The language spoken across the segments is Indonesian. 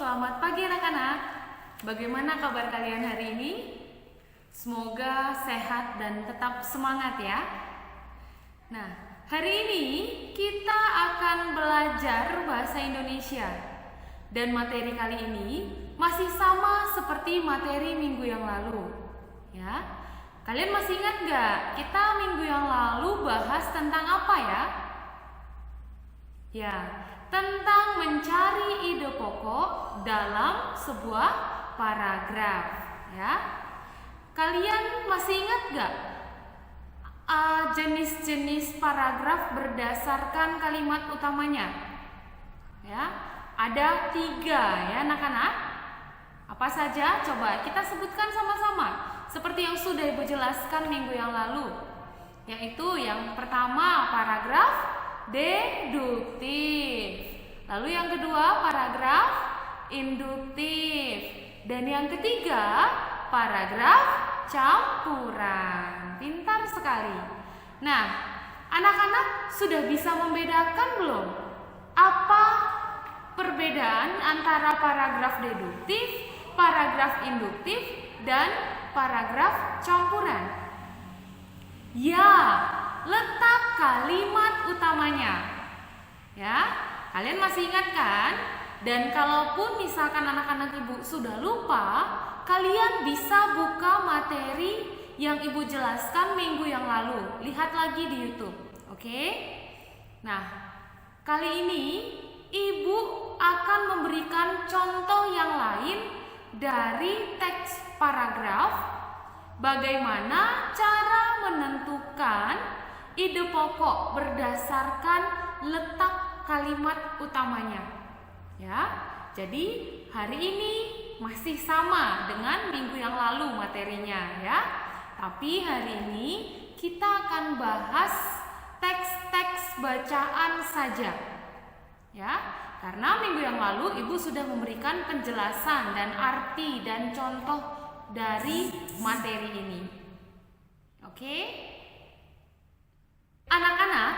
selamat pagi anak-anak. Bagaimana kabar kalian hari ini? Semoga sehat dan tetap semangat ya. Nah, hari ini kita akan belajar bahasa Indonesia. Dan materi kali ini masih sama seperti materi minggu yang lalu. Ya, kalian masih ingat nggak? Kita minggu yang lalu bahas tentang apa ya? Ya, tentang mencari ide pokok dalam sebuah paragraf. Ya, kalian masih ingat gak jenis-jenis paragraf berdasarkan kalimat utamanya? Ya, ada 3 ya anak-anak. Apa saja? Coba kita sebutkan sama-sama. Seperti yang sudah Ibu jelaskan minggu yang lalu. Yaitu yang pertama paragraf deduktif. Lalu yang kedua paragraf induktif. Dan yang ketiga paragraf campuran. Pintar sekali. Nah, anak-anak sudah bisa membedakan belum? Apa perbedaan antara paragraf deduktif, paragraf induktif, dan paragraf campuran? Ya, letak kalimat utamanya. Ya, kalian masih ingat kan? Dan kalaupun misalkan anak-anak Ibu sudah lupa, kalian bisa buka materi yang Ibu jelaskan minggu yang lalu. Lihat lagi di YouTube. Oke? Nah, kali ini Ibu akan memberikan contoh yang lain dari teks paragraf. Bagaimana cara menentukan ide pokok berdasarkan letak kalimat utamanya. Ya, jadi hari ini masih sama dengan minggu yang lalu materinya ya. Tapi hari ini kita akan bahas teks-teks bacaan saja. Ya, karena minggu yang lalu Ibu sudah memberikan penjelasan dan arti dan contoh dari materi ini. Oke? Anak-anak,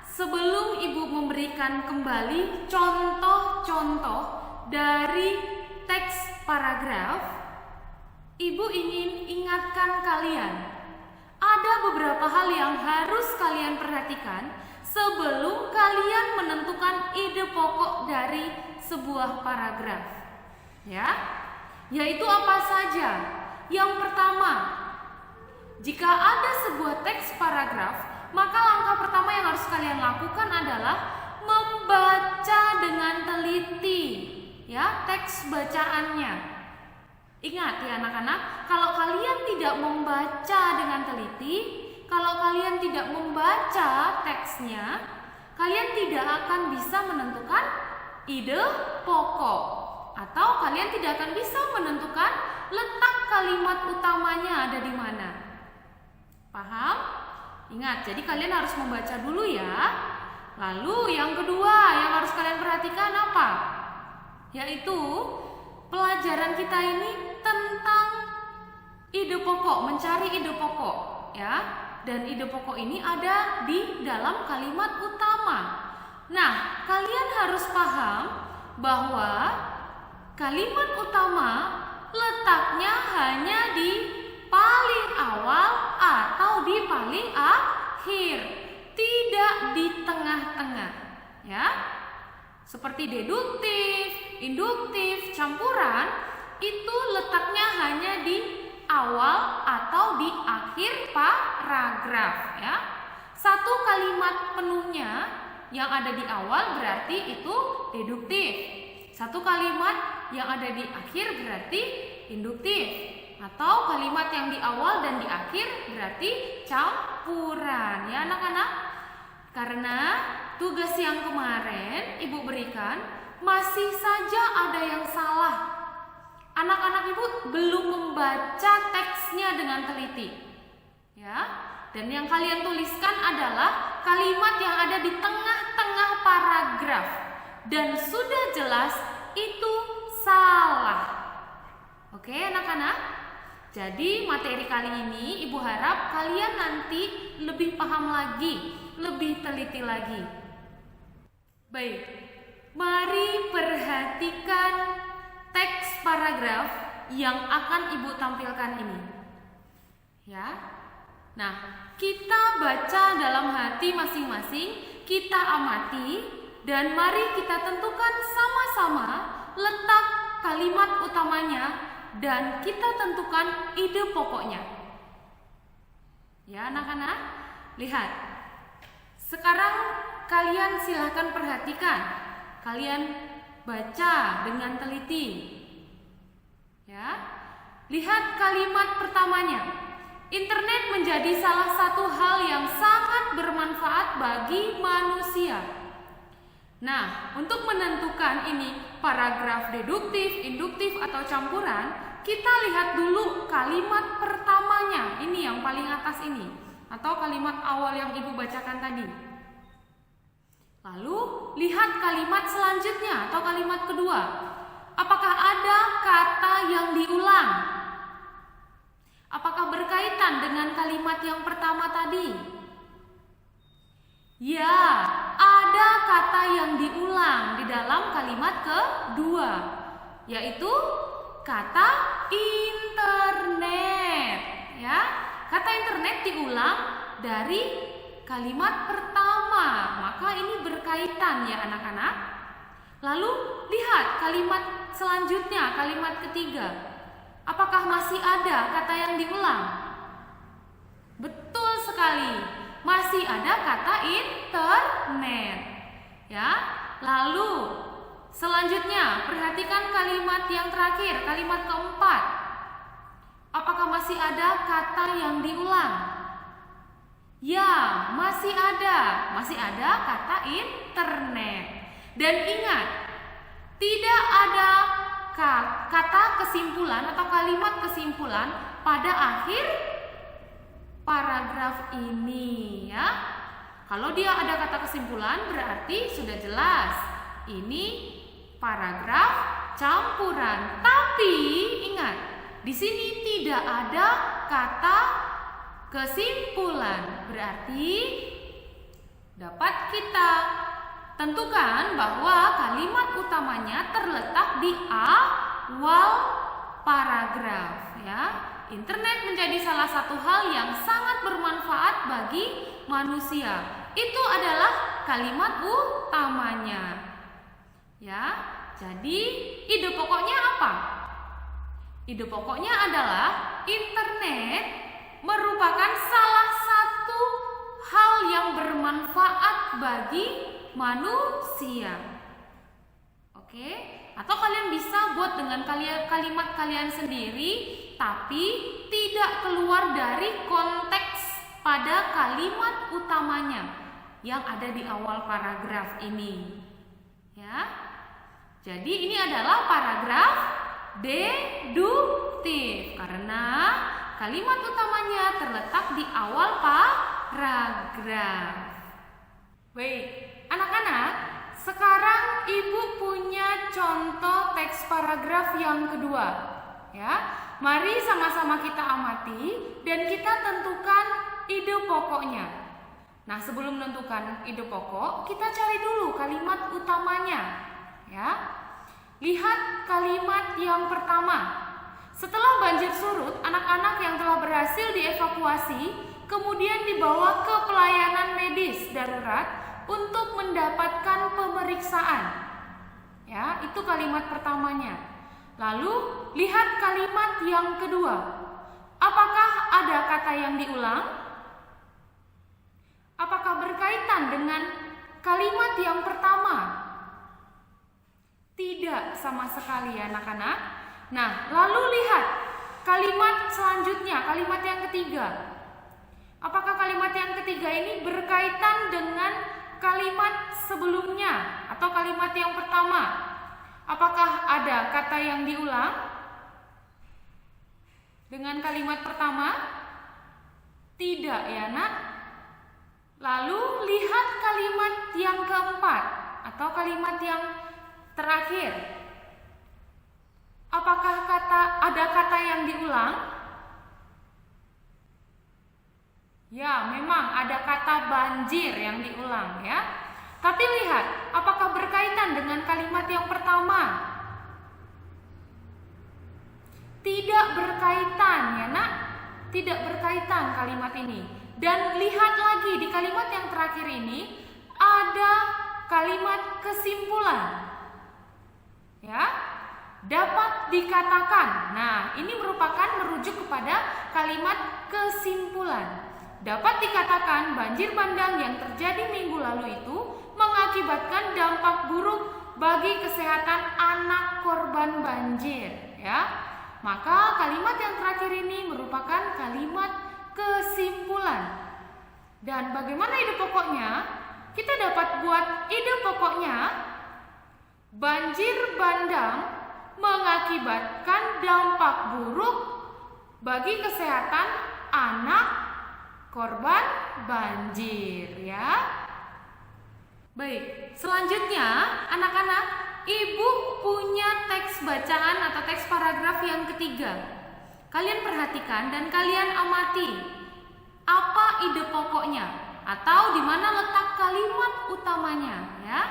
sebelum Ibu memberikan kembali contoh-contoh dari teks paragraf, Ibu ingin ingatkan kalian, ada beberapa hal yang harus kalian perhatikan sebelum kalian menentukan ide pokok dari sebuah paragraf. Ya, yaitu apa saja? Yang pertama, jika ada sebuah teks paragraf, maka langkah pertama yang harus kalian lakukan adalah membaca dengan teliti ya teks bacaannya. Ingat ya anak-anak, kalau kalian tidak membaca dengan teliti, kalau kalian tidak membaca teksnya, kalian tidak akan bisa menentukan ide pokok, atau kalian tidak akan bisa menentukan letak kalimat utamanya ada di mana. Paham? Ingat, jadi kalian harus membaca dulu ya. Lalu yang kedua yang harus kalian perhatikan apa? Yaitu pelajaran kita ini tentang ide pokok, mencari ide pokok ya. Dan ide pokok ini ada di dalam kalimat utama. Nah, kalian harus paham bahwa kalimat utama letaknya hanya di paling awal atau di paling akhir, tidak di tengah-tengah ya. Seperti deduktif, induktif, campuran itu letaknya hanya di awal atau di akhir paragraf ya. Satu kalimat penuhnya yang ada di awal berarti itu deduktif. Satu kalimat yang ada di akhir berarti induktif. Atau kalimat yang di awal dan di akhir berarti campuran ya anak-anak. Karena tugas yang kemarin Ibu berikan masih saja ada yang salah. Anak-anak Ibu belum membaca teksnya dengan teliti. Ya. Dan yang kalian tuliskan adalah kalimat yang ada di tengah-tengah paragraf. Dan sudah jelas itu salah. Oke anak-anak? Jadi materi kali ini Ibu harap kalian nanti lebih paham lagi, lebih teliti lagi. Baik, mari perhatikan paragraf yang akan Ibu tampilkan ini. Ya. Nah, kita baca dalam hati masing-masing, kita amati, dan mari kita tentukan sama-sama letak kalimat utamanya dan kita tentukan ide pokoknya. Ya, anak-anak, lihat. Sekarang kalian silahkan perhatikan. Kalian baca dengan teliti. Ya. Lihat kalimat pertamanya. Internet menjadi salah satu hal yang sangat bermanfaat bagi manusia. Nah, untuk menentukan ini paragraf deduktif, induktif, atau campuran, kita lihat dulu kalimat pertamanya. Ini yang paling atas ini, atau kalimat awal yang Ibu bacakan tadi. Lalu, lihat kalimat selanjutnya atau kalimat kedua. Apakah ada kata yang diulang? Apakah berkaitan dengan kalimat yang pertama tadi? Ya, ada kata yang diulang di dalam kalimat kedua, yaitu kata internet. Ya, kata internet diulang dari kalimat pertama, maka ini berkaitan ya anak-anak. Lalu lihat kalimat selanjutnya, kalimat ketiga. Apakah masih ada kata yang diulang? Betul sekali, masih ada kata internet. Ya, lalu selanjutnya perhatikan kalimat yang terakhir, kalimat keempat. Apakah masih ada kata yang diulang? Ya, masih ada kata internet. Dan ingat, tidak ada kata kesimpulan atau kalimat kesimpulan pada akhir paragraf ini ya. Kalau dia ada kata kesimpulan berarti sudah jelas ini paragraf campuran. Tapi ingat, di sini tidak ada kata kesimpulan. Berarti dapat kita tentukan bahwa kalimat utamanya terletak di awal paragraf ya. Internet menjadi salah satu hal yang sangat bermanfaat bagi manusia. Itu adalah kalimat utamanya. Ya. Jadi ide pokoknya apa? Ide pokoknya adalah internet merupakan salah satu hal yang bermanfaat bagi manusia. Oke, atau kalian bisa buat dengan kalimat kalian sendiri, tapi tidak keluar dari konteks pada kalimat utamanya yang ada di awal paragraf ini. Ya, jadi ini adalah paragraf deduktif karena kalimat utamanya terletak di awal paragraf. Baik. Anak-anak, sekarang Ibu punya contoh teks paragraf yang kedua. Ya, mari sama-sama kita amati dan kita tentukan ide pokoknya. Nah, sebelum menentukan ide pokok, kita cari dulu kalimat utamanya. Ya, lihat kalimat yang pertama. Setelah banjir surut, anak-anak yang telah berhasil dievakuasi kemudian dibawa ke pelayanan medis darurat untuk mendapatkan pemeriksaan. Ya, itu kalimat pertamanya. Lalu lihat kalimat yang kedua. Apakah ada kata yang diulang? Apakah berkaitan dengan kalimat yang pertama? Tidak sama sekali ya anak-anak. Nah, lalu lihat kalimat selanjutnya, kalimat yang ketiga. Apakah kalimat yang ketiga ini berkaitan dengan kalimat sebelumnya atau kalimat yang pertama? Apakah ada kata yang diulang dengan kalimat pertama? Tidak ya nak. Lalu lihat kalimat yang keempat atau kalimat yang terakhir. Apakah ada kata yang diulang? Ya, memang ada kata banjir yang diulang ya. Tapi lihat, apakah berkaitan dengan kalimat yang pertama? berkaitan ya nak, tidak berkaitan kalimat ini. Dan lihat lagi di kalimat yang terakhir ini ada kalimat kesimpulan. Ya, dapat dikatakan. Nah, ini merupakan merujuk kepada kalimat kesimpulan. Dapat dikatakan banjir bandang yang terjadi minggu lalu itu mengakibatkan dampak buruk bagi kesehatan anak korban banjir, ya. Maka kalimat yang terakhir ini merupakan kalimat kesimpulan. Dan bagaimana ide pokoknya? Kita dapat buat ide pokoknya. Banjir bandang mengakibatkan dampak buruk bagi kesehatan anak korban banjir, ya. Baik, selanjutnya anak-anak, ibu punya teks bacaan atau teks paragraf yang ketiga. Kalian perhatikan dan kalian amati apa ide pokoknya atau di mana letak kalimat utamanya, ya.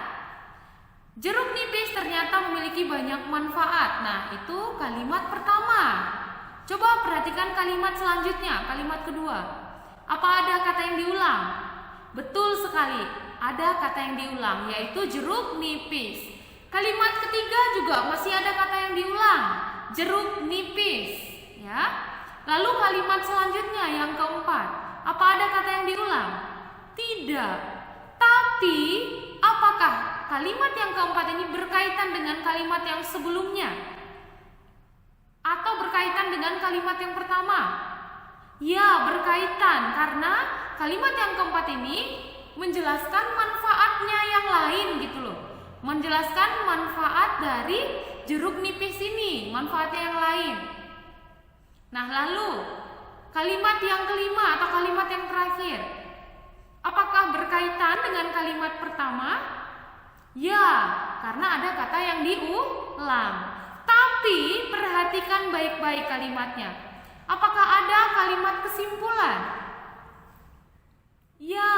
Jeruk nipis ternyata memiliki banyak manfaat. Nah, itu kalimat pertama. Coba perhatikan kalimat selanjutnya, kalimat kedua. Apa ada kata yang diulang? Betul sekali, ada kata yang diulang, yaitu jeruk nipis. Kalimat ketiga juga masih ada kata yang diulang, jeruk nipis, ya. Lalu kalimat selanjutnya yang keempat, apa ada kata yang diulang? Tidak. Tapi apakah kalimat yang keempat ini berkaitan dengan kalimat yang sebelumnya? Atau berkaitan dengan kalimat yang pertama? Ya, berkaitan, karena kalimat yang keempat ini menjelaskan manfaatnya yang lain gitu loh. Menjelaskan manfaat dari jeruk nipis ini, manfaatnya yang lain. Nah, lalu kalimat yang kelima atau kalimat yang terakhir, apakah berkaitan dengan kalimat pertama? Ya, karena ada kata yang diulang. Tapi perhatikan baik-baik kalimatnya. Apakah ada kalimat kesimpulan? Ya,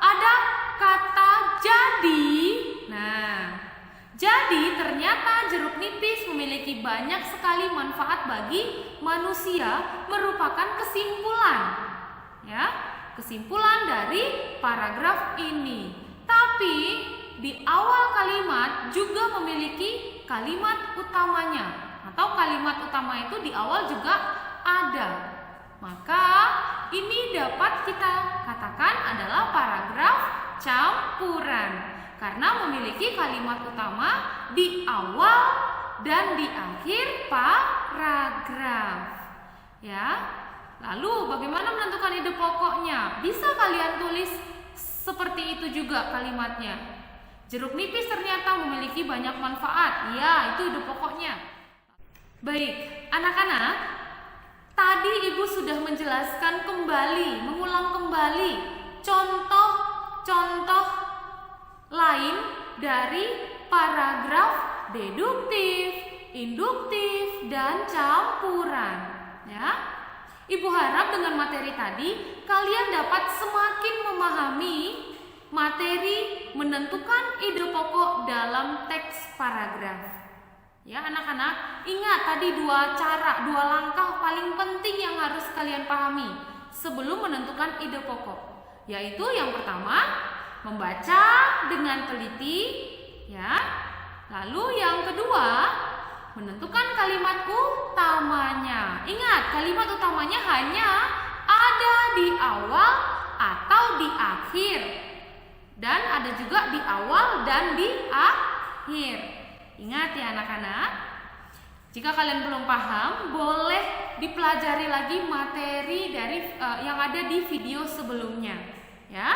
ada kata jadi. Nah, jadi ternyata jeruk nipis memiliki banyak sekali manfaat bagi manusia, merupakan kesimpulan. Ya, kesimpulan dari paragraf ini. Tapi di awal kalimat juga memiliki kalimat utamanya, atau kalimat utama itu di awal juga ada. Maka ini dapat kita katakan adalah paragraf campuran karena memiliki kalimat utama di awal dan di akhir paragraf. Ya. Lalu bagaimana menentukan ide pokoknya? Bisa kalian tulis seperti itu juga kalimatnya. Jeruk nipis ternyata memiliki banyak manfaat. Ya, itu ide pokoknya. Baik, anak-anak, tadi ibu sudah menjelaskan kembali, mengulang kembali contoh-contoh lain dari paragraf deduktif, induktif, dan campuran. Ya, ibu harap dengan materi tadi kalian dapat semakin memahami materi menentukan ide pokok dalam teks paragraf. Ya anak-anak, ingat tadi dua langkah paling penting yang harus kalian pahami sebelum menentukan ide pokok. Yaitu yang pertama, membaca dengan teliti, ya. Lalu yang kedua, menentukan kalimat utamanya. Ingat, kalimat utamanya hanya ada di awal atau di akhir. Dan ada juga di awal dan di akhir. Ingat ya anak-anak. Jika kalian belum paham, boleh dipelajari lagi materi dari yang ada di video sebelumnya. Ya.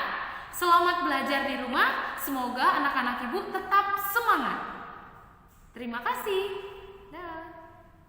Selamat belajar di rumah. Semoga anak-anak ibu tetap semangat. Terima kasih.